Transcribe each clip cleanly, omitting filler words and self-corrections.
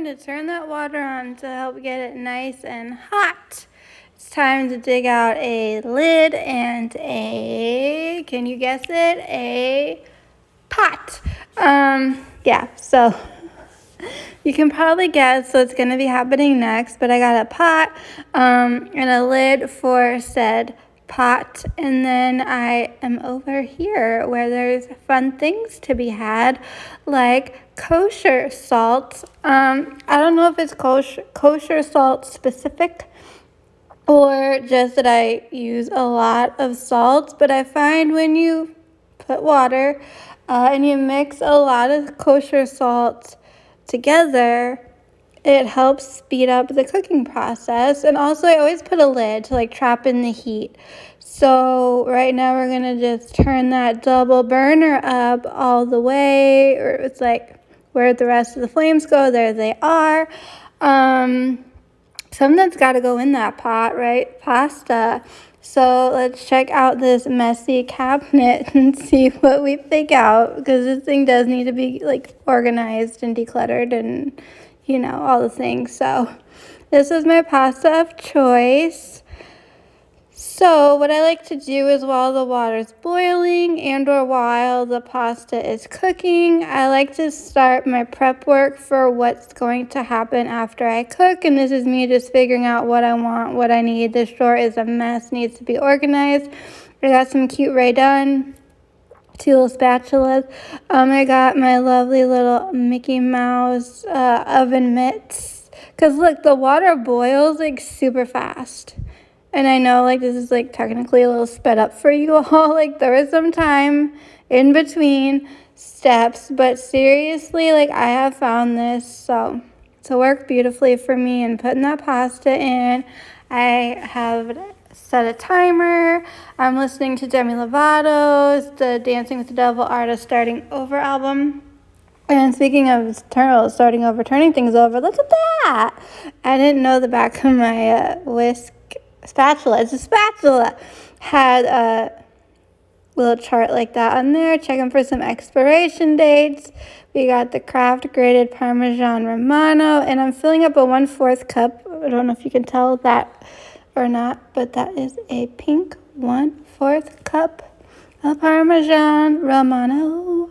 time to turn that water on to help get it nice and hot. It's time to dig out a lid and a, can you guess it, a pot. Yeah, so you can probably guess what's going to be happening next, but I got a pot and a lid for said pot, and then I am over here where there's fun things to be had, like kosher salt. I don't know if it's kosher salt specific or just that I use a lot of salt, but I find when you put water and you mix a lot of kosher salt together, it helps speed up the cooking process. And also I always put a lid to trap in the heat. So right now we're gonna just turn that double burner up all the way, or it's where the rest of the flames go, there they are. Something's got to go in that pot, right? Pasta. So let's check out this messy cabinet and see what we pick out, because this thing does need to be organized and decluttered and all the things. So this is my pasta of choice. So what I like to do is while the water's boiling and or while the pasta is cooking, I like to start my prep work for what's going to happen after I cook. And this is me just figuring out what I want, what I need. This drawer is a mess, needs to be organized. I got some cute Rae Dunn 2 little spatulas. I got my lovely little Mickey Mouse oven mitts. Because look, the water boils super fast. And I know this is technically a little sped up for you all. There was some time in between steps, but seriously, I have found this so to work beautifully for me. And putting that pasta in, I have set a timer. I'm listening to Demi Lovato's the Dancing with the Devil Artist Starting Over album. And speaking of starting over, turning things over, look at that. I didn't know the back of my whisk spatula. It's a spatula. Had a little chart like that on there. Checking for some expiration dates. We got the Kraft grated Parmesan Romano, and I'm filling up a 1/4 cup. I don't know if you can tell that or not, but that is a pink 1/4 cup of Parmesan Romano.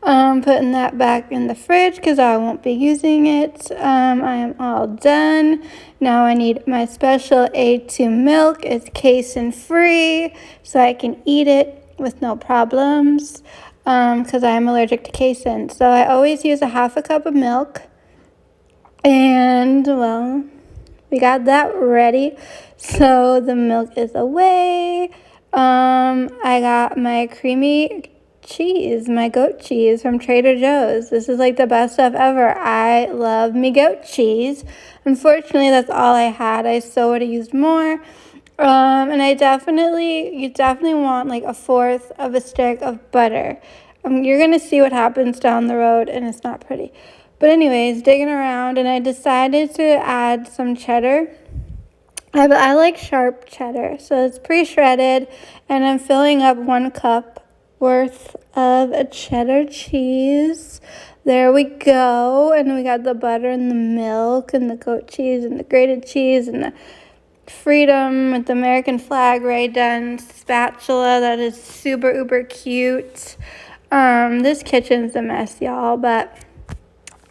Putting that back in the fridge because I won't be using it. I am all done. Now I need my special A2 milk. It's casein free, so I can eat it with no problems because I am allergic to casein. So I always use a 1/2 cup of milk. And, well, we got that ready. So the milk is away. I got my creamy cheese, my goat cheese from Trader Joe's. This is the best stuff ever. I love me goat cheese. Unfortunately, that's all I had. I so would have used more. And you definitely want 1/4 of a stick of butter. You're gonna see what happens down the road, and it's not pretty. But anyways, digging around, and I decided to add some cheddar. I like sharp cheddar, so it's pre-shredded, and I'm filling up 1 cup worth of a cheddar cheese. There we go. And we got the butter and the milk and the goat cheese and the grated cheese and the Freedom with the American flag Rae Dunn spatula that is super uber cute. This kitchen's a mess, y'all, but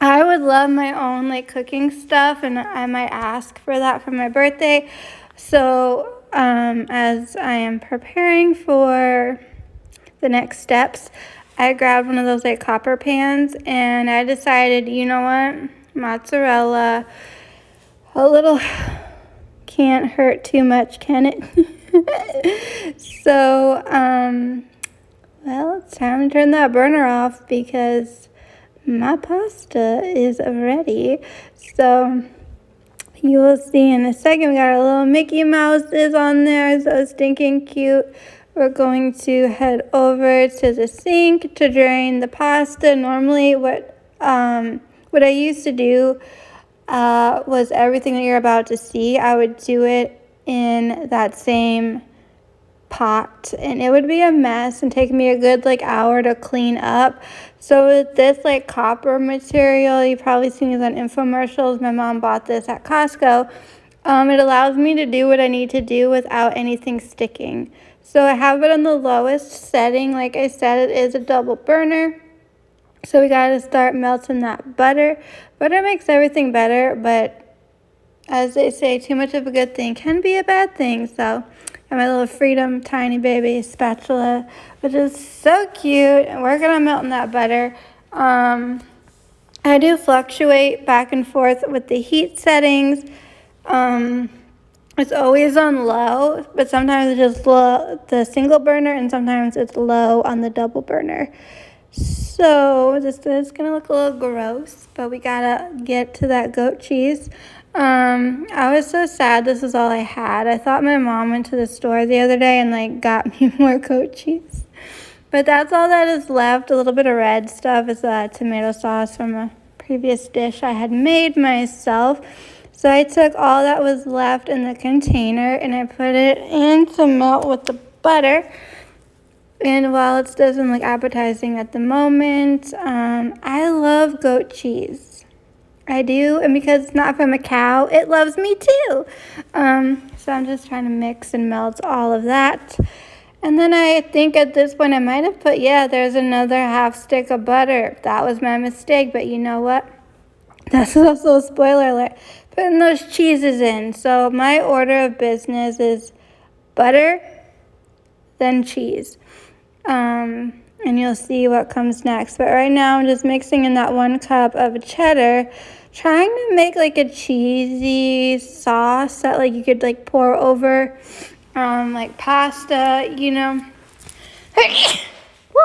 I would love my own cooking stuff, and I might ask for that for my birthday. So as I am preparing for the next steps, I grabbed one of those copper pans, and I decided, you know what, mozzarella, a little can't hurt too much, can it? So well, it's time to turn that burner off because my pasta is ready. So you will see in a second. We got our little Mickey Mouses on there, so stinking cute. We're going to head over to the sink to drain the pasta. Normally what I used to do was everything that you're about to see. I would do it in that same pot, and it would be a mess and take me a good like hour to clean up. So with this like copper material, you've probably seen these on infomercials. My mom bought this at Costco. It allows me to do what I need to do without anything sticking. So I have it on the lowest setting. Like I said, it is a double burner. So we gotta start melting that butter. Butter makes everything better, but as they say, too much of a good thing can be a bad thing. So I have my little Freedom Tiny Baby spatula, which is so cute. And working on melting that butter. I do fluctuate back and forth with the heat settings. It's always on low, but sometimes it's just low, the single burner, and sometimes it's low on the double burner. So this is gonna look a little gross, but we gotta get to that goat cheese. I was so sad this is all I had. I thought my mom went to the store the other day and like got me more goat cheese. But that's all that is left. A little bit of red stuff is tomato sauce from a previous dish I had made myself. So I took all that was left in the container and I put it in to melt with the butter. And while it doesn't look appetizing at the moment, I love goat cheese. I do, and because it's not from a cow, it loves me too. So I'm just trying to mix and melt all of that. And then I think at this point I might have put, there's another half stick of butter. That was my mistake, but you know what? That's also a spoiler alert. Putting those cheeses in. So my order of business is butter, then cheese. And you'll see what comes next. But right now I'm just mixing in that 1 cup of cheddar, trying to make like a cheesy sauce that like you could like pour over like pasta, you know. Woo!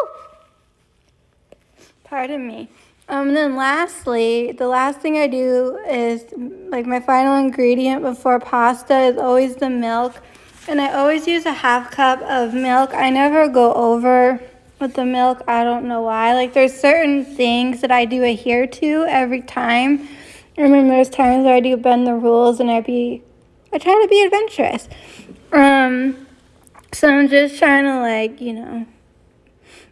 Pardon me. And then lastly, the last thing I do is like my final ingredient before pasta is always the milk. And I always use a half cup of milk. I never go over with the milk. I don't know why. Like there's certain things that I do adhere to every time. And then there's times where I do bend the rules and I try to be adventurous. So I'm just trying to like, you know,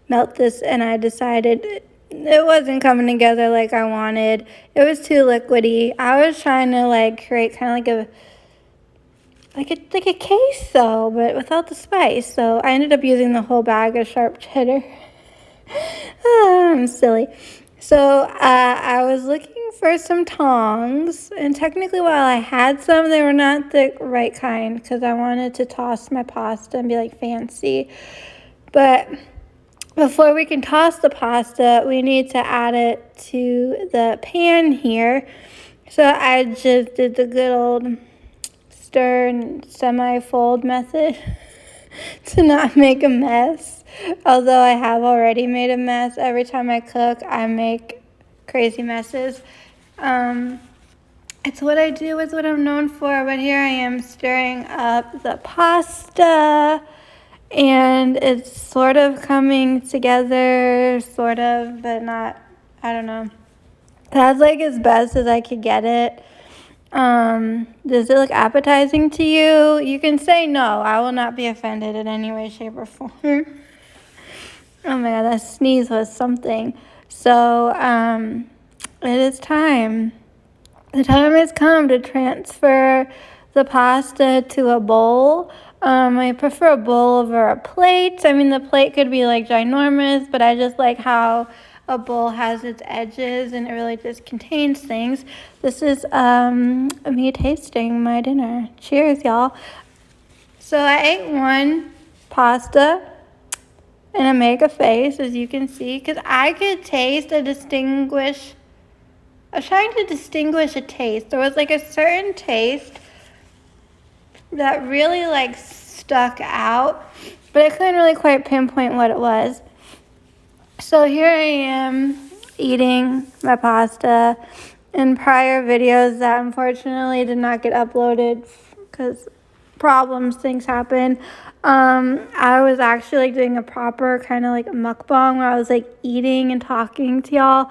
melt this, and I decided it wasn't coming together like I wanted. It was too liquidy. I was trying to like create kind of like a queso, but without the spice. So I ended up using the whole bag of sharp cheddar. I'm silly. So I was looking for some tongs, and technically while I had some, they were not the right kind because I wanted to toss my pasta and be like fancy. But before we can toss the pasta, we need to add it to the pan here. So I just did the good old stir and semi-fold method to not make a mess. Although I have already made a mess. Every time I cook, I make crazy messes. It's what I do, it's what I'm known for. But here I am stirring up the pasta. And it's sort of coming together, sort of, but not, I don't know. That's like as best as I could get it. Does it look appetizing to you? You can say no. I will not be offended in any way, shape, or form. Oh my God, that sneeze was something. So, it is time. The time has come to transfer the pasta to a bowl. I prefer a bowl over a plate. I mean, the plate could be like ginormous, but I just like how a bowl has its edges and it really just contains things. This is me tasting my dinner. Cheers, y'all. So I ate one pasta and I make a face, as you can see, because I could taste I was trying to distinguish a taste. There was like a certain taste that really like stuck out, but I couldn't really quite pinpoint what it was. So here I am eating my pasta. In prior videos that unfortunately did not get uploaded because things happen. I was actually like doing a proper kind of like mukbang where I was like eating and talking to y'all.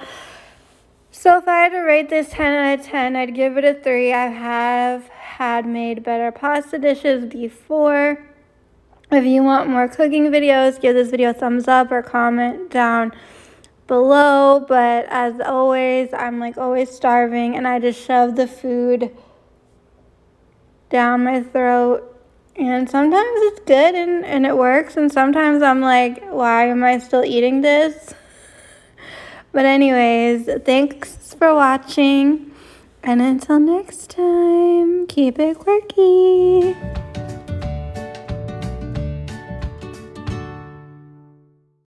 So if I had to rate this 10 out of 10, I'd give it a 3. I have had made better pasta dishes before. If you want more cooking videos, give this video a thumbs up or comment down below. But as always, I'm like always starving, and I just shove the food down my throat. And sometimes it's good and it works, and sometimes I'm like, why am I still eating this? But anyways, thanks for watching, and until next time, keep it quirky.